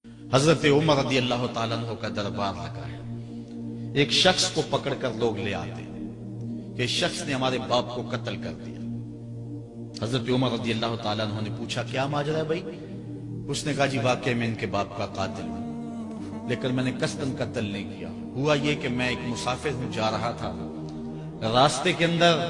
حضرت عمر رضی اللہ تعالیٰ عنہ کا دربار لگا ہے۔ ایک شخص کو پکڑ کر لوگ لے آتے ہیں کہ شخص نے ہمارے باپ کو قتل کر دیا۔ حضرت عمر رضی اللہ تعالیٰ عنہ نے پوچھا کیا ماجرا ہے بھائی؟ اس نے کہا جی واقعی میں ان کے باپ کا قاتل ہوں، لیکن میں نے قصداً قتل نہیں کیا۔ ہوا یہ کہ میں ایک مسافر ہوں، جا رہا تھا، راستے کے اندر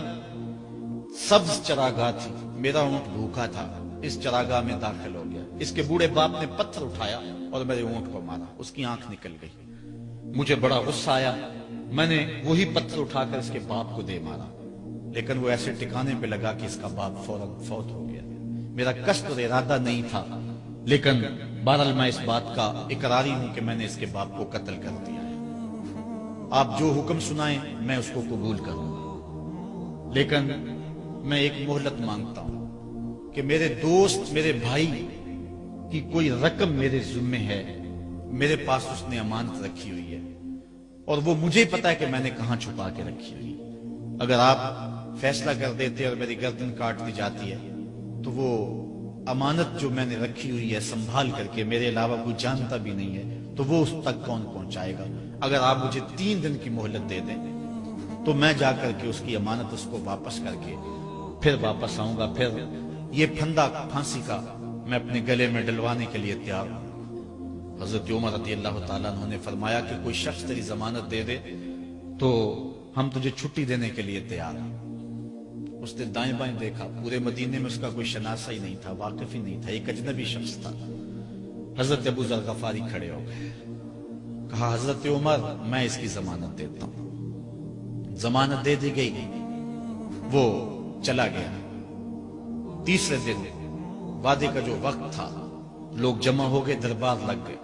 سبز چراگاہ تھی، میرا اونٹ بھوکا تھا، اس چراگاہ میں داخل ہو گیا۔ اس کے بوڑھے باپ نے پتھر اٹھایا اور میرے اونٹ کو مارا، اس کی آنکھ نکل گئی۔ مجھے بڑا غصہ آیا، میں نے وہی پتھر اٹھا کر اس کے باپ کو دے مارا، لیکن وہ ایسے ٹھکانے پہ لگا کہ اس کا باپ فوراً فوت ہو گیا۔ میرا قصد اور ارادہ نہیں تھا، لیکن بہرحال میں اس بات کا اقراری ہوں کہ میں نے اس کے باپ کو قتل کر دیا ہے۔ آپ جو حکم سنائیں میں اس کو قبول کروں گا، لیکن میں ایک مہلت مانگتا ہوں کہ میرے دوست، میرے بھائی کی کوئی رقم میرے ذمہ ہے، میرے پاس اس نے امانت رکھی ہوئی ہے اور وہ مجھے پتا ہے کہ میں نے کہاں چھپا کے رکھی ہوئی ہے۔ اگر آپ فیصلہ کر دیتے اور میری گردن کاٹ دی جاتی ہے تو وہ امانت جو میں نے رکھی ہوئی ہے سنبھال کر کے، میرے علاوہ کوئی جانتا بھی نہیں ہے، تو وہ اس تک کون پہنچائے گا؟ اگر آپ مجھے 3 دن کی مہلت دے دیں تو میں جا کر کے اس کی امانت اس کو واپس کر کے پھر واپس آؤں گا، پھر یہ پھندا پھانسی کا میں اپنے گلے میں ڈلوانے کے لیے تیار ہوں۔ حضرت عمر رضی اللہ تعالیٰ عنہ نے فرمایا کہ کوئی شخص تیری ضمانت دے دے تو ہم تجھے چھٹی دینے کے لیے تیار ہیں۔ اس نے دائیں بائیں دیکھا، پورے مدینے میں اس کا کوئی شناسہ ہی نہیں تھا، واقف ہی نہیں تھا، ایک اجنبی شخص تھا۔ حضرت ابو ذر غفاری کھڑے ہو گئے، کہا حضرت عمر میں اس کی ضمانت دیتا ہوں۔ ضمانت دے دی گئی، وہ چلا گیا۔ تیسرے دن وعدے کا جو وقت تھا، لوگ جمع ہو گئے، دربار لگ گئے،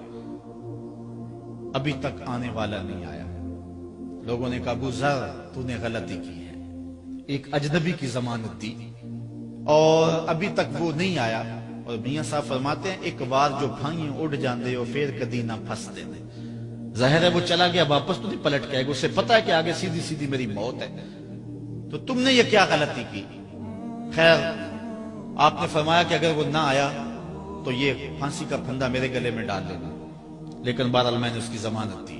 ابھی تک آنے والا نہیں آیا۔ لوگوں نے کہا ابو ذر تو نے غلطی کی ہے، ایک اجنبی کی ضمانت دی اور ابھی تک وہ نہیں آیا۔ اور میاں صاحب فرماتے ہیں ایک بار جو بھائیں اڑ جاندے ہو پھر کدی نہ پھنستے نے۔ ظاہر ہے وہ چلا گیا، واپس تو نہیں پلٹ کے آئے گا، اسے پتا ہے کہ آگے سیدھی سیدھی میری موت ہے، تو تم نے یہ کیا غلطی کی؟ خیر آپ نے فرمایا کہ اگر وہ نہ آیا تو یہ پھانسی کا پھندا میرے گلے میں ڈال لینا، لیکن بہرحال میں نے اس کی ضمانت دی۔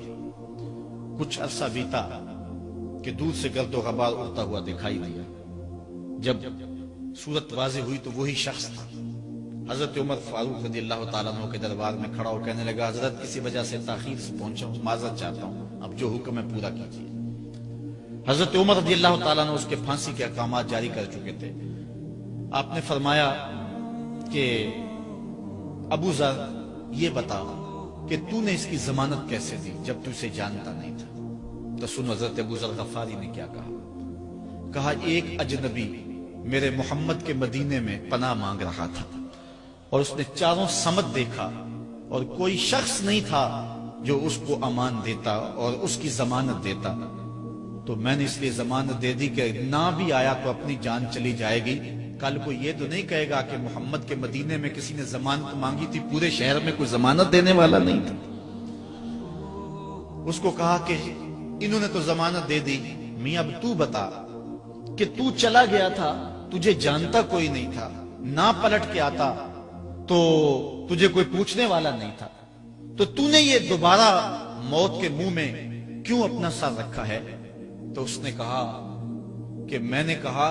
کچھ عرصہ بیتا کہ دور سے گرد و غبار اڑتا ہوا دکھائی دیا۔ جب صورت واضح ہوئی تو وہی شخص تھا۔ حضرت عمر فاروق رضی اللہ تعالیٰ عنہ کے دربار میں کھڑا ہو کہنے لگا حضرت کسی وجہ سے تاخیر سے پہنچا ہوں، معذرت چاہتا ہوں، اب جو حکم ہے پورا کیجیے۔ حضرت عمر رضی اللہ تعالیٰ عنہ اس کے پھانسی کے احکامات جاری کر چکے تھے۔ آپ نے فرمایا کہ ابو ذر یہ بتا کہ تو نے اس کی ضمانت کیسے دی جب تو اسے جانتا نہیں تھا؟ تو سن حضرت ابو ذر غفاری نے کیا کہا۔ کہا ایک اجنبی میرے محمد کے مدینے میں پناہ مانگ رہا تھا اور اس نے چاروں سمت دیکھا اور کوئی شخص نہیں تھا جو اس کو امان دیتا اور اس کی ضمانت دیتا، تو میں نے اس لیے ضمانت دے دی کہ نہ بھی آیا تو اپنی جان چلی جائے گی، کل کو یہ تو نہیں کہے گا کہ محمد کے مدینے میں کسی نے ضمانت مانگی تھی، پورے شہر میں کوئی ضمانت دینے والا نہیں تھا۔ اس کو کہا کہ انہوں نے تو ضمانت دے دی، میاں اب تو بتا کہ تو چلا گیا تھا، تجھے جانتا کوئی نہیں تھا، نہ پلٹ کے آتا تو تجھے کوئی پوچھنے والا نہیں تھا، تو نے یہ دوبارہ موت کے منہ میں کیوں اپنا سر رکھا ہے؟ تو اس نے کہا کہ میں نے کہا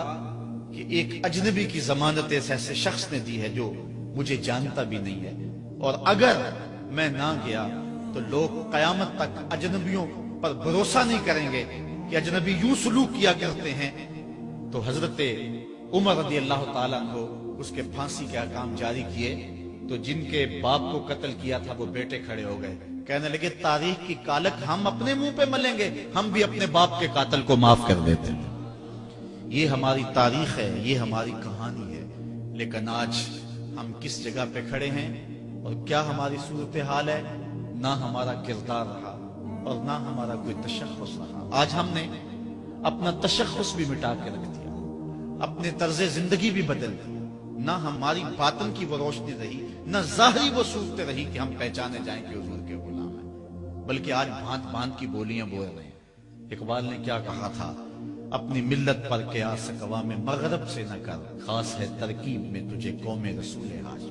کہ ایک اجنبی کی ضمانت ایسے شخص نے دی ہے جو مجھے جانتا بھی نہیں ہے، اور اگر میں نہ گیا تو لوگ قیامت تک اجنبیوں پر بھروسہ نہیں کریں گے کہ اجنبی یوں سلوک کیا کرتے ہیں۔ تو حضرت عمر رضی اللہ تعالیٰ عنہ اس کے پھانسی کے احکام جاری کیے، تو جن کے باپ کو قتل کیا تھا وہ بیٹے کھڑے ہو گئے، کہنے لگے تاریخ کی کالک ہم اپنے منہ پہ ملیں گے، ہم بھی اپنے باپ کے قاتل کو معاف کر دیتے ہیں۔ یہ ہماری تاریخ ہے، یہ ہماری کہانی ہے، لیکن آج ہم کس جگہ پہ کھڑے ہیں اور کیا ہماری صورتحال ہے؟ نہ ہمارا کردار رہا اور نہ ہمارا کوئی تشخص رہا۔ آج ہم نے اپنا تشخص بھی مٹا کے رکھ دیا، اپنے طرز زندگی بھی بدل دی، نہ ہماری باطن کی وہ روشنی رہی، نہ ظاہری وہ صورت رہی کہ ہم پہچانے جائیں کہ حضور کے غلام ہیں، بلکہ آج بھانت بھانت کی بولیاں بول رہے ہیں۔ اقبال نے کیا کہا تھا؟ اپنی ملت پر قیاس اقوام مغرب سے نہ کر، خاص ہے ترکیب میں تجھے قوم رسول حاج۔